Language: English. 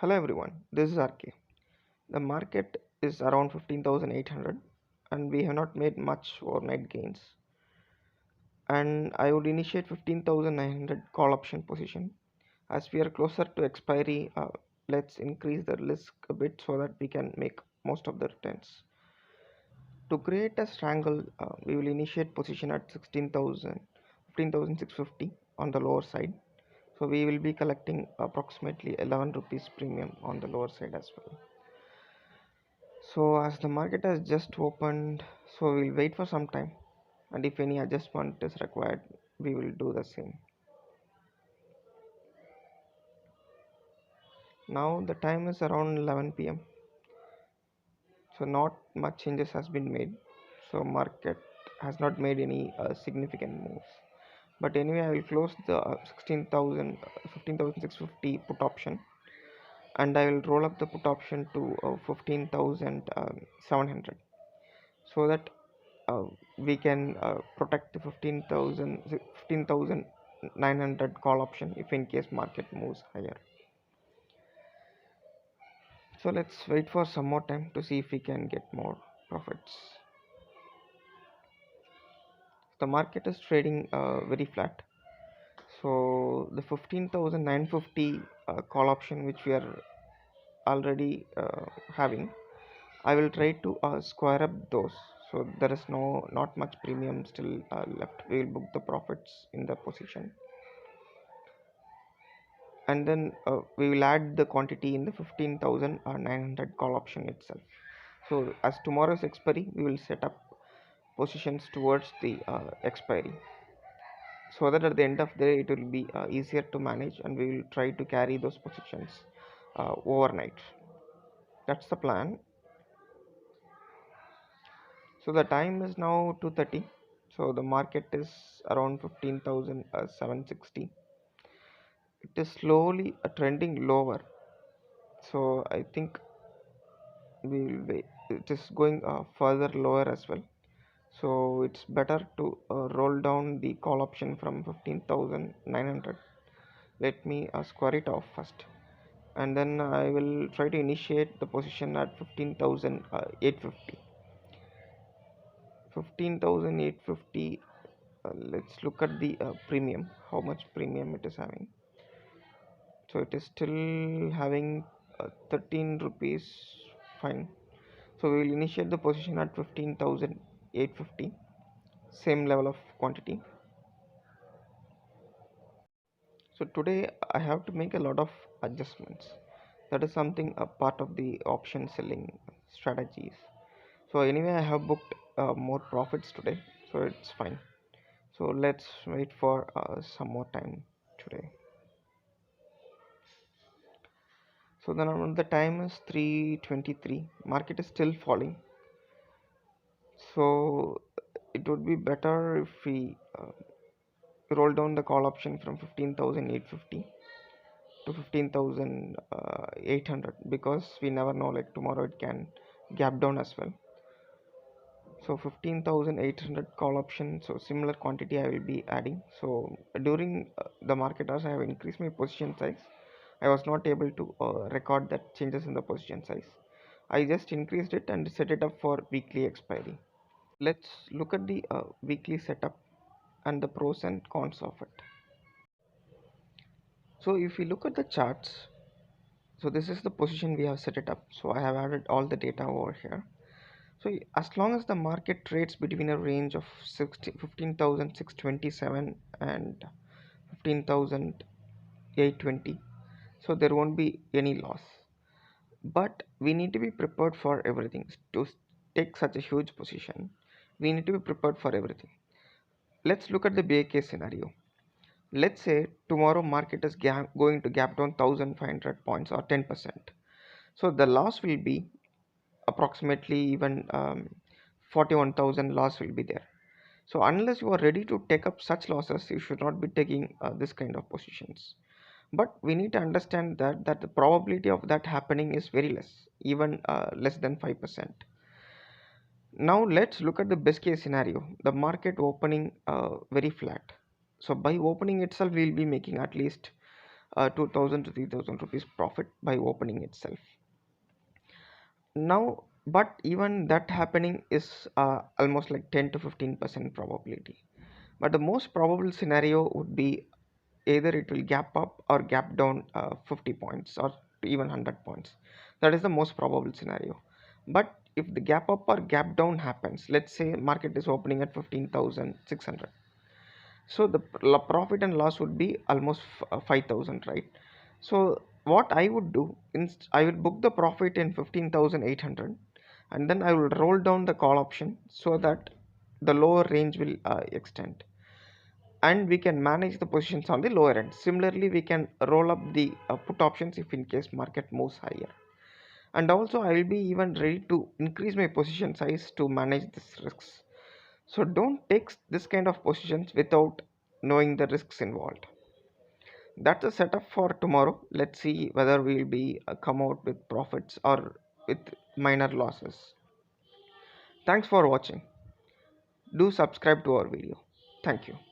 Hello everyone, this is RK. The market is around 15,800 and we have not made much overnight gains. And I would initiate 15,900 call option position. As we are closer to expiry, let's increase the risk a bit so that we can make most of the returns. To create a strangle, we will initiate position at 15,650 on the lower side. So we will be collecting approximately 11 rupees premium on the lower side as well. So as the market has just opened, so we'll wait for some time, and if any adjustment is required, we will do the same. Now the time is around 11 p.m. So not much changes has been made. So market has not made any significant moves. But anyway, I will close the 16,000, 15,650 put option, and I will roll up the put option to 15,700, so that we can protect the 15,900 call option if in case market moves higher. So let's wait for some more time to see if we can get more profits. The market is trading very flat, so the 15,950 call option which we are already having, I will try to square up those. So there is not much premium still left. We will book the profits in the position, and then we will add the quantity in the 15,900 call option itself. So as tomorrow's expiry, we will set up positions towards the expiry, so that at the end of the day it will be easier to manage, and we will try to carry those positions overnight. That's the plan. So the time is now 2:30. So the market is around 15,760. It is slowly trending lower. So I think we will wait. It is going further lower as well. So it's better to roll down the call option from 15,900. Let me square it off first, and then I will try to initiate the position at 15,850. 15,850. Let's look at the premium, how much premium it is having. So it is still having 13 rupees. Fine. So we will initiate the position at 15,850, same level of quantity. So today I have to make a lot of adjustments. That is something a part of the option selling strategies. So anyway, I have booked more profits today, so it's fine. So let's wait for some more time today. So then around the time is 3:23. Market is still falling. So it would be better if we roll down the call option from 15,850 to 15,800, because we never know, like tomorrow it can gap down as well. So 15,800 call option, so similar quantity I will be adding. So during the market hours I have increased my position size. I was not able to record that changes in the position size. I just increased it and set it up for weekly expiry. Let's look at the weekly setup and the pros and cons of it. So if we look at the charts, so this is the position we have set it up. So I have added all the data over here. So as long as the market trades between a range of 15,627 and 15,820, so there won't be any loss. But we need to be prepared for everything. To take such a huge position, we need to be prepared for everything. Let's look at the bear case scenario. Let's say tomorrow market is going to gap down 1,500 points or 10%. So the loss will be approximately even 41,000 loss will be there. So unless you are ready to take up such losses, you should not be taking this kind of positions. But we need to understand that the probability of that happening is very less, even less than 5%. Now let's look at the best case scenario, the market opening very flat. So by opening itself, we'll be making at least 2,000 to 3,000 rupees profit by opening itself. Now, but even that happening is almost like 10 to 15% probability. But the most probable scenario would be either it will gap up or gap down 50 points or even 100 points. That is the most probable scenario. But if the gap up or gap down happens, let's say market is opening at 15,600, so the profit and loss would be almost 5,000, right? So what I would do, I will book the profit in 15,800, and then I will roll down the call option so that the lower range will extend, and we can manage the positions on the lower end. Similarly, we can roll up the put options if in case market moves higher. And also I will be even ready to increase my position size to manage this risks. So don't take this kind of positions without knowing the risks involved. That's a setup for tomorrow. Let's see whether we'll be come out with profits or with minor losses. Thanks for watching. Do subscribe to our video. Thank you.